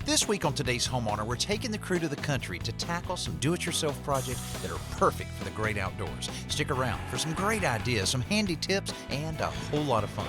This week on Today's Homeowner, we're taking the crew to the country to tackle some do-it-yourself projects that are perfect for the great outdoors. Stick around for some great ideas, some handy tips, and a whole lot of fun.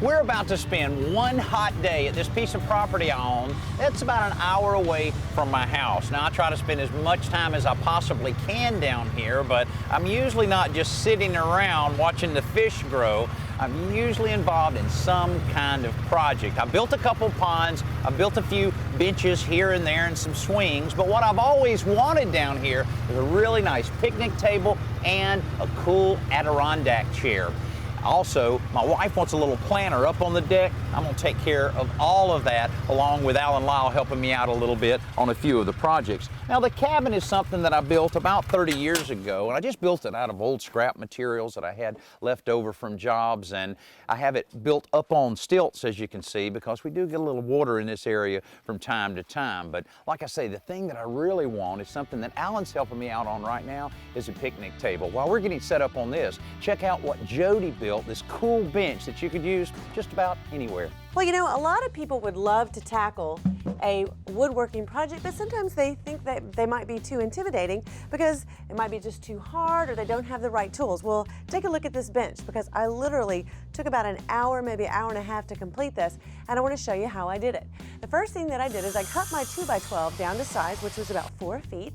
We're about to spend one hot day at this piece of property I own. It's about an hour away from my house. Now, I try to spend as much time as I possibly can down here, but I'm usually not just sitting around watching the fish grow. I'm usually involved in some kind of project. I built a couple ponds, I built a few benches here and there and some swings, but what I've always wanted down here is a really nice picnic table and a cool Adirondack chair. Also, my wife wants a little planter up on the deck. I'm going to take care of all of that, along with Alan Lyle helping me out a little bit on a few of the projects. Now, the cabin is something that I built about 30 years ago, and I just built it out of old scrap materials that I had left over from jobs, and I have it built up on stilts, as you can see, because we do get a little water in this area from time to time. But like I say, the thing that I really want is something that Alan's helping me out on right now, is a picnic table. While we're getting set up on this, check out what Jody built, this cool bench that you could use just about anywhere. Well, you know, a lot of people would love to tackle a woodworking project, but sometimes they think that they might be too intimidating because it might be just too hard or they don't have the right tools. Well, take a look at this bench, because I literally took about an hour, maybe an hour and a half to complete this, and I want to show you how I did it. The first thing that I did is I cut my 2x12 down to size, which was about 4 feet.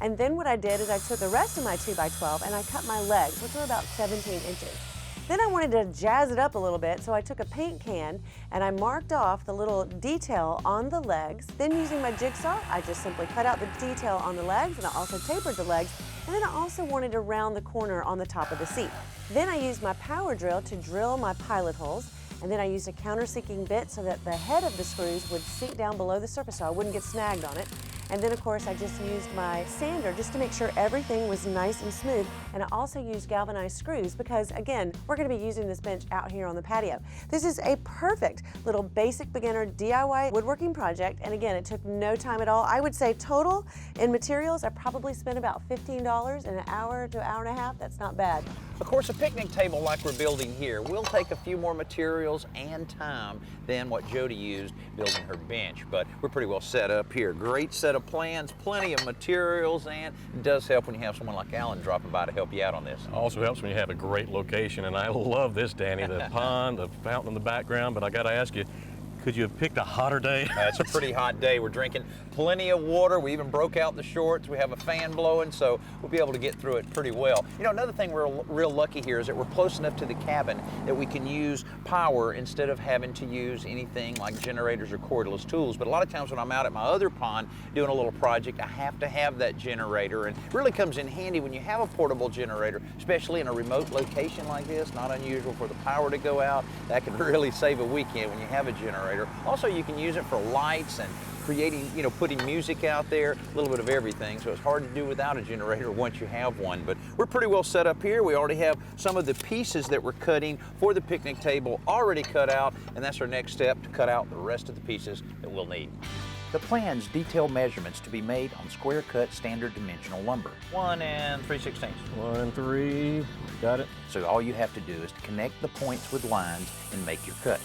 And then what I did is I took the rest of my 2x12 and I cut my legs, which were about 17 inches. Then I wanted to jazz it up a little bit, so I took a paint can and I marked off the little detail on the legs. Then using my jigsaw, I just simply cut out the detail on the legs, and I also tapered the legs. And then I also wanted to round the corner on the top of the seat. Then I used my power drill to drill my pilot holes. And then I used a countersink bit so that the head of the screws would sink down below the surface so I wouldn't get snagged on it. And then of course I just used my sander just to make sure everything was nice and smooth. And I also used galvanized screws because, again, we're going to be using this bench out here on the patio. This is a perfect little basic beginner DIY woodworking project, and again, it took no time at all. I would say total in materials I probably spent about $15 in an hour to hour and a half. That's not bad. Of course, a picnic table like we're building here will take a few more materials and time than what Jody used building her bench, but we're pretty well set up here. Great set of plans, plenty of materials, and it does help when you have someone like Alan dropping by to help you out on this. Also helps when you have a great location, and I love this, Danny, the pond, the fountain in the background, but I gotta ask you, could you have picked a hotter day? It's a pretty hot day. We're drinking plenty of water. We even broke out the shorts. We have a fan blowing, so we'll be able to get through it pretty well. You know, another thing we're real lucky here is that we're close enough to the cabin that we can use power instead of having to use anything like generators or cordless tools. But a lot of times when I'm out at my other pond doing a little project, I have to have that generator, and it really comes in handy when you have a portable generator, especially in a remote location like this. Not unusual for the power to go out. That can really save a weekend when you have a generator. Also, you can use it for lights and creating, you know, putting music out there, a little bit of everything. So it's hard to do without a generator once you have one. But we're pretty well set up here. We already have some of the pieces that we're cutting for the picnic table already cut out, and that's our next step, to cut out the rest of the pieces that we'll need. The plans detail measurements to be made on square cut standard dimensional lumber. 1 3/16. 1, 3, got it. So all you have to do is to connect the points with lines and make your cuts.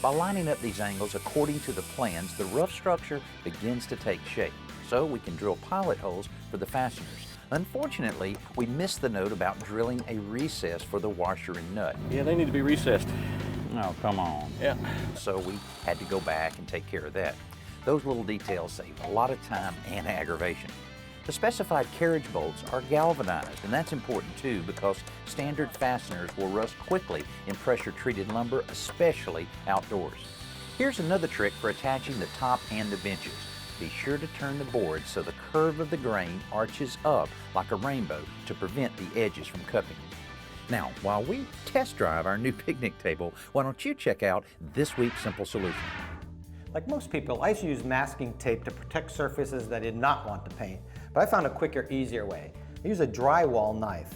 By lining up these angles according to the plans, the rough structure begins to take shape, so we can drill pilot holes for the fasteners. Unfortunately, we missed the note about drilling a recess for the washer and nut. Yeah, they need to be recessed. Oh, come on. Yeah. So we had to go back and take care of that. Those little details save a lot of time and aggravation. The specified carriage bolts are galvanized, and that's important too because standard fasteners will rust quickly in pressure-treated lumber, especially outdoors. Here's another trick for attaching the top and the benches. Be sure to turn the board so the curve of the grain arches up like a rainbow to prevent the edges from cupping. Now, while we test drive our new picnic table, why don't you check out this week's simple solution? Like most people, I used to use masking tape to protect surfaces that I did not want to paint, but I found a quicker, easier way. I use a drywall knife.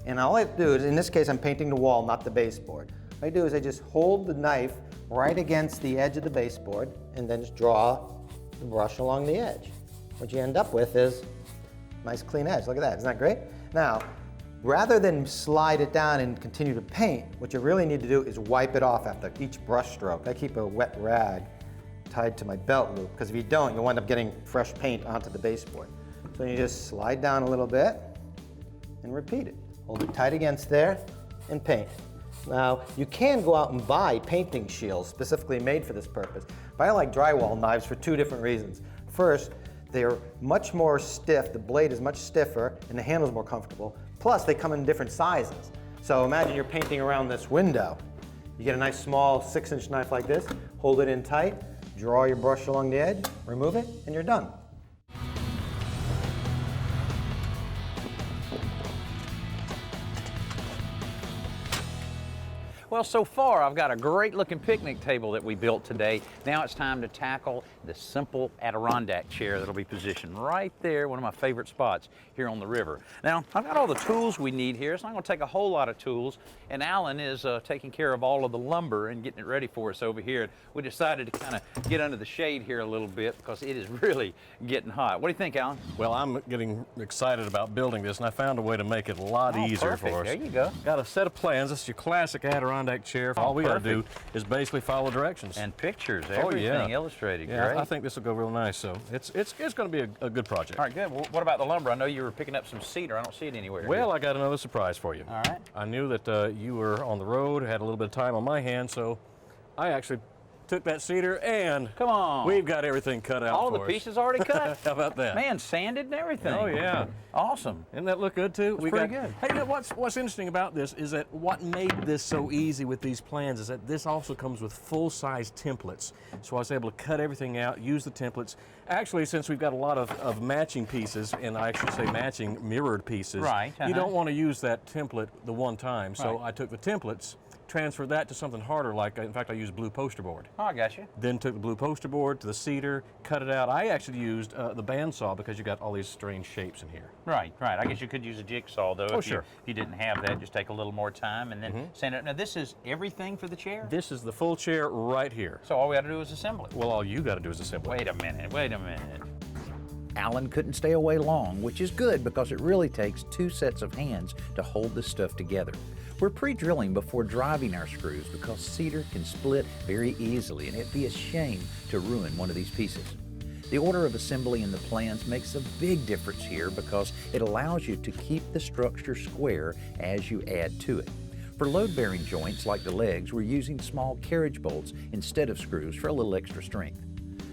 And all I do is, in this case, I'm painting the wall, not the baseboard. What I do is I just hold the knife right against the edge of the baseboard and then just draw the brush along the edge. What you end up with is a nice clean edge. Look at that, isn't that great? Now, rather than slide it down and continue to paint, what you really need to do is wipe it off after each brush stroke. I keep a wet rag tied to my belt loop, because if you don't, you'll end up getting fresh paint onto the baseboard. So you just slide down a little bit and repeat it. Hold it tight against there and paint. Now, you can go out and buy painting shields specifically made for this purpose, but I like drywall knives for two different reasons. First, they're much more stiff, the blade is much stiffer, and the handle's more comfortable. Plus, they come in different sizes. So imagine you're painting around this window. You get a nice small 6-inch knife like this, hold it in tight, draw your brush along the edge, remove it, and you're done. Well, so far I've got a great looking picnic table that we built today. Now it's time to tackle the simple Adirondack chair that'll be positioned right there, one of my favorite spots here on the river. Now, I've got all the tools we need here. It's not going to take a whole lot of tools, and Alan is taking care of all of the lumber and getting it ready for us over here. We decided to kind of get under the shade here a little bit because it is really getting hot. What do you think, Alan? Well, I'm getting excited about building this, and I found a way to make it a lot easier perfect. for us. There you go. Got a set of plans. This is your classic Adirondack chair. All we got to do is basically follow directions. And pictures, everything illustrated. Yeah, great. I think this will go real nice. So it's going to be a good project. All right, good. Well, what about the lumber? I know you were picking up some cedar. I don't see it anywhere. Well, I got another surprise for you. All right. I knew that you were on the road, had a little bit of time on my hands, so I actually took that cedar and come on, we've got everything cut out. All for the us. pieces already cut. How about that? Man, sanded and everything. Oh yeah, awesome. Didn't that look good too? That's pretty good. Hey, you know what's interesting about this is that what made this so easy with these plans is that this also comes with full-size templates. So I was able to cut everything out, use the templates. Actually, since we've got a lot of matching pieces, and I should say matching mirrored pieces, right? You don't want to use that template the one time. So I took the templates, transferred that to something harder, like, in fact, I used blue poster board. Oh, I got you. Then took the blue poster board to the cedar, cut it out. I actually used the bandsaw because you got all these strange shapes in here. Right, right. I guess you could use a jigsaw, though. Oh, sure. If you didn't have that, just take a little more time and then sand it. Now, this is everything for the chair? This is the full chair right here. So all we got to do is assemble it. Well, all you got to do is assemble it. Wait a minute, wait a minute. Alan couldn't stay away long, which is good because it really takes two sets of hands to hold this stuff together. We're pre-drilling before driving our screws because cedar can split very easily, and it'd be a shame to ruin one of these pieces. The order of assembly in the plans makes a big difference here because it allows you to keep the structure square as you add to it. For load-bearing joints like the legs, we're using small carriage bolts instead of screws for a little extra strength.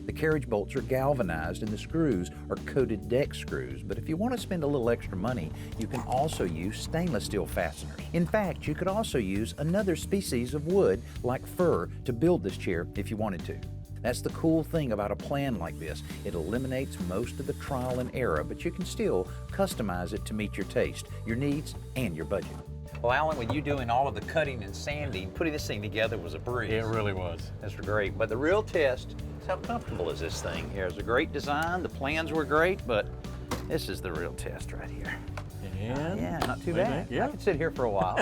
The carriage bolts are galvanized and the screws are coated deck screws, but if you want to spend a little extra money, you can also use stainless steel fasteners. In fact, you could also use another species of wood like fir to build this chair if you wanted to. That's the cool thing about a plan like this. It eliminates most of the trial and error, but you can still customize it to meet your taste, your needs, and your budget. Well, Alan, with you doing all of the cutting and sanding, putting this thing together was a breeze. It really was. That's great. But the real test is how comfortable is this thing here. It's a great design. The plans were great, but this is the real test right here. And yeah, not too bad. Yeah. I could sit here for a while.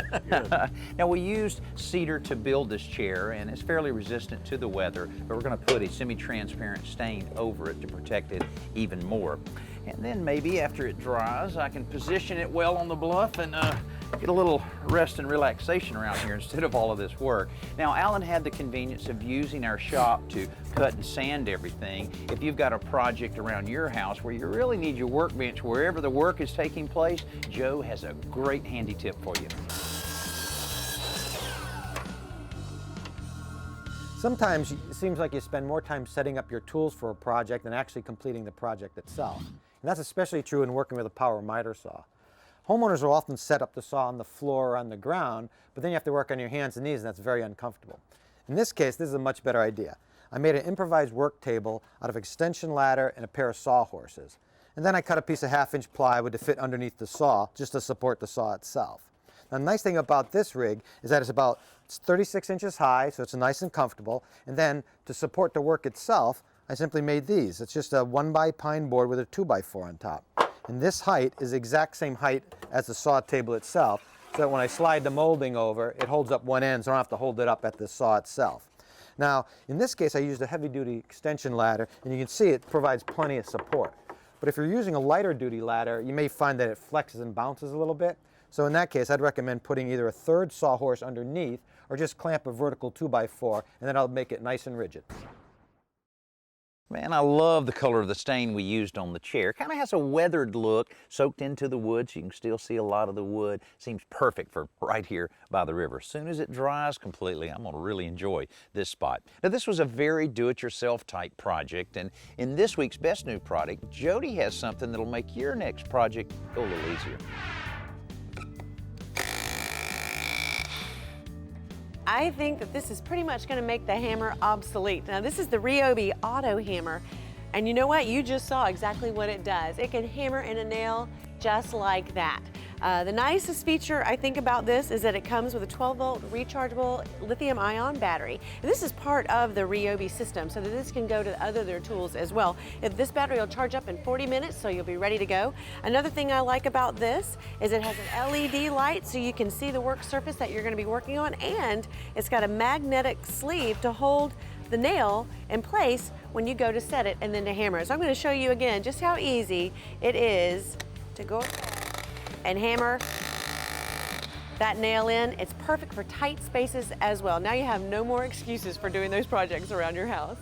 Now, we used cedar to build this chair, and it's fairly resistant to the weather, but we're going to put a semi-transparent stain over it to protect it even more. And then maybe after it dries, I can position it well on the bluff and get a little rest and relaxation around here instead of all of this work. Now, Alan had the convenience of using our shop to cut and sand everything. If you've got a project around your house where you really need your workbench wherever the work is taking place, Joe has a great handy tip for you. Sometimes it seems like you spend more time setting up your tools for a project than actually completing the project itself. And that's especially true in working with a power miter saw. Homeowners will often set up the saw on the floor or on the ground, but then you have to work on your hands and knees, and that's very uncomfortable. In this case, this is a much better idea. I made an improvised work table out of extension ladder and a pair of sawhorses. And then I cut a piece of 1/2-inch plywood to fit underneath the saw, just to support the saw itself. Now, the nice thing about this rig is that it's 36 inches high, so it's nice and comfortable. And then to support the work itself, I simply made these. It's just a 1x pine board with a 2x4 on top. And this height is the exact same height as the saw table itself. so that when I slide the molding over, it holds up one end, so I don't have to hold it up at the saw itself. Now, in this case, I used a heavy-duty extension ladder, and you can see it provides plenty of support. But if you're using a lighter-duty ladder, you may find that it flexes and bounces a little bit. So in that case, I'd recommend putting either a third sawhorse underneath or just clamp a vertical 2x4, and then I'll make it nice and rigid. Man, I love the color of the stain we used on the chair. Kind of has a weathered look, soaked into the wood, so you can still see a lot of the wood. Seems perfect for right here by the river. As soon as it dries completely, I'm gonna really enjoy this spot. Now, this was a very do-it-yourself type project, and in this week's Best New Product, Jody has something that'll make your next project go a little easier. I think that this is pretty much going to make the hammer obsolete. Now, this is the Ryobi Auto Hammer, and you know what? You just saw exactly what it does. It can hammer in a nail just like that. The nicest feature I think about this is that it comes with a 12-volt rechargeable lithium-ion battery. And this is part of the Ryobi system, so that this can go to other their tools as well. This battery will charge up in 40 minutes, so you'll be ready to go. Another thing I like about this is it has an LED light, so you can see the work surface that you're going to be working on, and it's got a magnetic sleeve to hold the nail in place when you go to set it and then to hammer it. So I'm going to show you again just how easy it is to go and hammer that nail in. It's perfect for tight spaces as well. Now you have no more excuses for doing those projects around your house.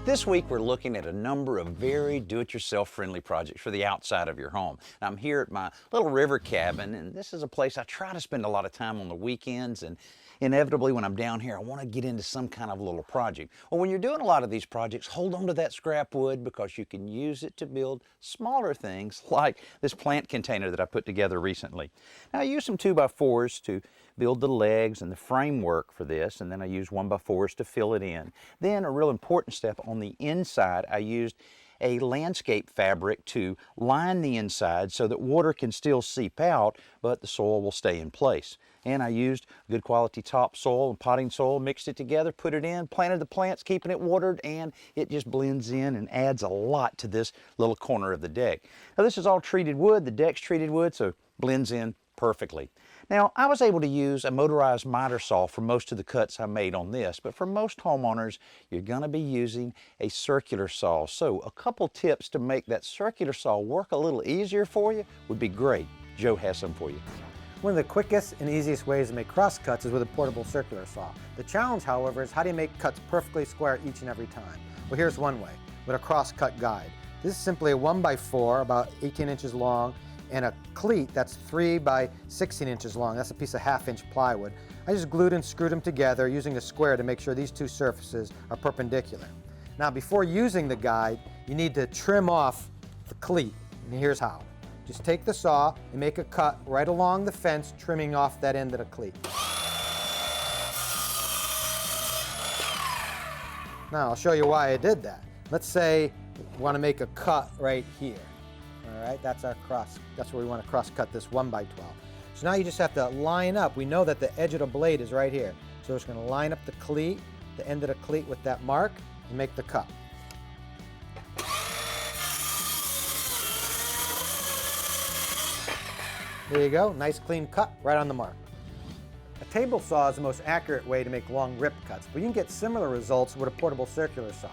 This week we're looking at a number of very do-it-yourself friendly projects for the outside of your home. I'm here at my little river cabin, and this is a place I try to spend a lot of time on the weekends, and inevitably when I'm down here I want to get into some kind of little project. Well, when you're doing a lot of these projects, hold on to that scrap wood, because you can use it to build smaller things like this plant container that I put together recently. Now, I used some 2x4s to build the legs and the framework for this, and then I used 1x4s to fill it in. Then a real important step on the inside, I used a landscape fabric to line the inside so that water can still seep out, but the soil will stay in place. And I used good quality topsoil and potting soil, mixed it together, put it in, planted the plants, keeping it watered, and it just blends in and adds a lot to this little corner of the deck. Now, this is all treated wood. The deck's treated wood, so it blends in perfectly. Now, I was able to use a motorized miter saw for most of the cuts I made on this, but for most homeowners, you're going to be using a circular saw. So a couple tips to make that circular saw work a little easier for you would be great. Joe has some for you. One of the quickest and easiest ways to make cross cuts is with a portable circular saw. The challenge, however, is how do you make cuts perfectly square each and every time? Well, here's one way, with a cross cut guide. This is simply a 1x4, about 18 inches long, and a cleat that's 3 by 16 inches long. That's a piece of 1/2-inch plywood. I just glued and screwed them together using a square to make sure these two surfaces are perpendicular. Now, before using the guide, you need to trim off the cleat, and here's how. Just take the saw and make a cut right along the fence, trimming off that end of the cleat. Now, I'll show you why I did that. Let's say we want to make a cut right here. All right, that's our cross. That's where we want to cross cut this 1x12. So now you just have to line up. We know that the edge of the blade is right here. So we're just going to line up the cleat, the end of the cleat with that mark, and make the cut. There you go, nice clean cut right on the mark. A table saw is the most accurate way to make long rip cuts, but you can get similar results with a portable circular saw.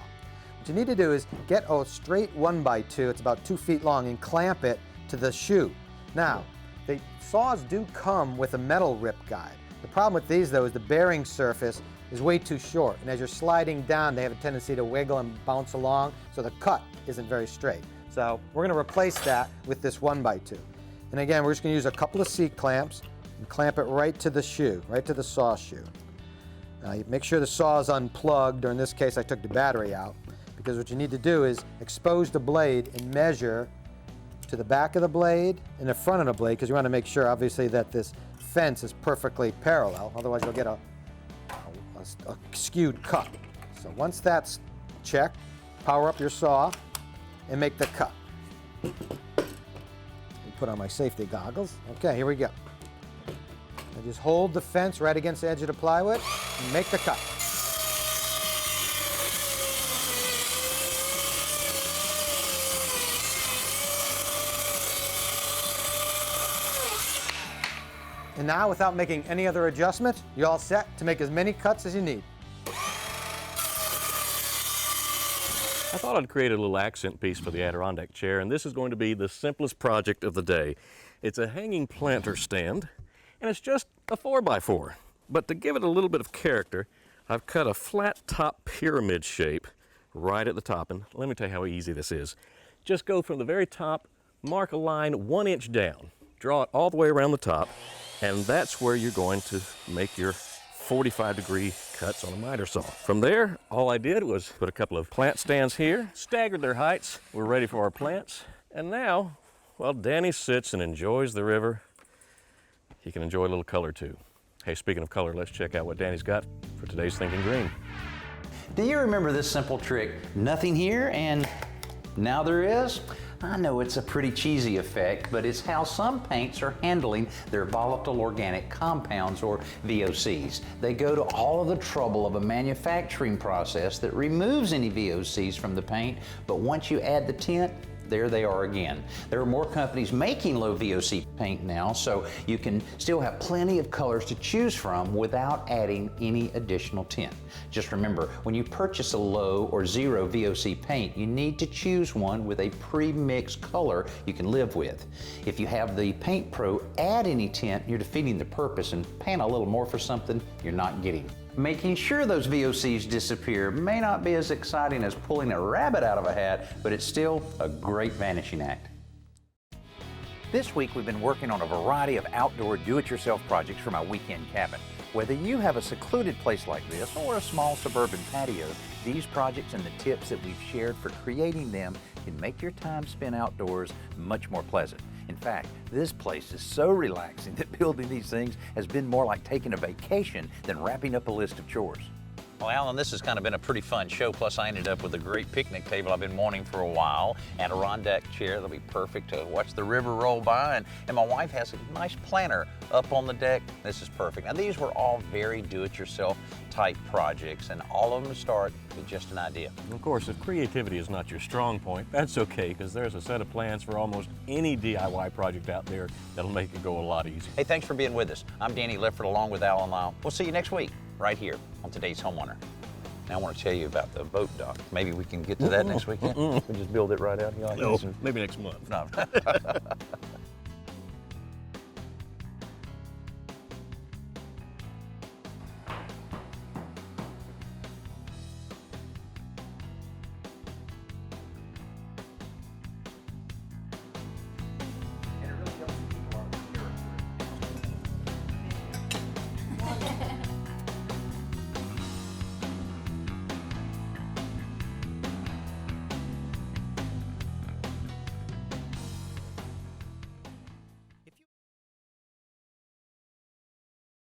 What you need to do is get a straight 1x2, it's about 2 feet long, and clamp it to the shoe. Now, the saws do come with a metal rip guide. The problem with these, though, is the bearing surface is way too short, and as you're sliding down, they have a tendency to wiggle and bounce along, so the cut isn't very straight. So we're going to replace that with this 1x2. And again, we're just going to use a couple of C-clamps and clamp it right to the shoe, right to the saw shoe. Now, you make sure the saw is unplugged, or in this case, I took the battery out, because what you need to do is expose the blade and measure to the back of the blade and the front of the blade, because you want to make sure, obviously, that this fence is perfectly parallel. Otherwise, you'll get a skewed cut. So once that's checked, power up your saw and make the cut. Put on my safety goggles. Okay, here we go. I just hold the fence right against the edge of the plywood and make the cut. And now, without making any other adjustments, you're all set to make as many cuts as you need. I thought I'd create a little accent piece for the Adirondack chair, and this is going to be the simplest project of the day. It's a hanging planter stand, and it's just a 4x4. But to give it a little bit of character, I've cut a flat top pyramid shape right at the top, and let me tell you how easy this is. Just go from the very top, mark a line 1 inch down, draw it all the way around the top, and that's where you're going to make your 45-degree cuts on a miter saw. From there, all I did was put a couple of plant stands here, staggered their heights. We're ready for our plants. And now, while Danny sits and enjoys the river, he can enjoy a little color too. Hey, speaking of color, let's check out what Danny's got for today's Thinking Green. Do you remember this simple trick? Nothing here and now there is? I know it's a pretty cheesy effect, but it's how some paints are handling their volatile organic compounds, or VOCs. They go to all of the trouble of a manufacturing process that removes any VOCs from the paint, but once you add the tint, there they are again. There are more companies making low VOC paint now, so you can still have plenty of colors to choose from without adding any additional tint. Just remember, when you purchase a low or zero VOC paint, you need to choose one with a pre-mixed color you can live with. If you have the Paint Pro add any tint, you're defeating the purpose, and paying a little more for something you're not getting. Making sure those VOCs disappear may not be as exciting as pulling a rabbit out of a hat, but it's still a great vanishing act. This week we've been working on a variety of outdoor do-it-yourself projects for my weekend cabin. Whether you have a secluded place like this or a small suburban patio, these projects and the tips that we've shared for creating them can make your time spent outdoors much more pleasant. In fact, this place is so relaxing that building these things has been more like taking a vacation than wrapping up a list of chores. Well, Alan, this has kind of been a pretty fun show, plus I ended up with a great picnic table I've been wanting for a while, Adirondack chair that'll be perfect to watch the river roll by, and my wife has a nice planter up on the deck. This is perfect. Now, these were all very do-it-yourself type projects, and all of them start with just an idea. Of course, if creativity is not your strong point, that's okay, because there's a set of plans for almost any DIY project out there that'll make it go a lot easier. Hey, thanks for being with us. I'm Danny Lipford along with Alan Lyle. We'll see you next week right here on Today's Homeowner. Now I want to tell you about the boat dock. Maybe we can get to that next weekend. We just build it right out here. No, maybe next month. No.